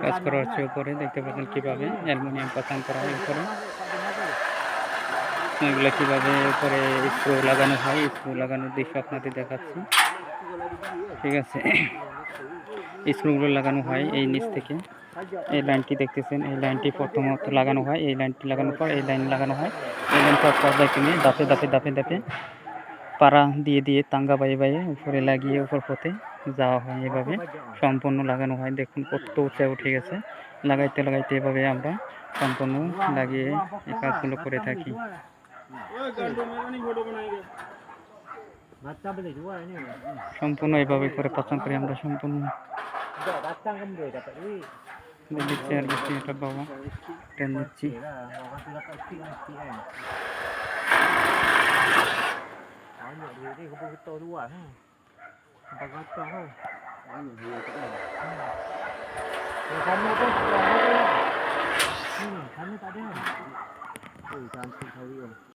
কাজ করা হচ্ছে উপরে, দেখতে পাচ্ছেন কীভাবে অ্যালুমিনিয়াম পাচান করা হয় উপরে। এগুলো কীভাবে উপরে স্ক্রু লাগানো হয়, স্ক্রু লাগানোর দৃশ্য আপনাদের দেখাচ্ছি। ঠিক আছে, স্ক্রুগুলো লাগানো হয় এই নিচ থেকে। এই লাইনটি দেখতেছেন, এই লাইনটি প্রথমত লাগানো হয়, এই লাইনটি লাগানোর পর এই লাইন লাগানো হয়। এই লাইন সব পর্দায় নিয়ে দাপে দাপে দাপে দাপে পাড়া দিয়ে দিয়ে তাঙ্গা বাইয়ে বাইয়ে উপরে লাগিয়ে উপর পথে যাওয়া হয়। এভাবে সম্পূর্ণ লাগানো হয়। দেখুন কত উঁচা উঠে গেছে। লাগাইতে লাগাইতে এভাবে আমরা সম্পূর্ণ লাগিয়ে এই কাজগুলো করে থাকি। সম্পূর্ণ এভাবে করে পছন্দ করি আমরা সম্পূর্ণ। দিচ্ছি আর বেশি এটা বাবা ট্রেন দিচ্ছি।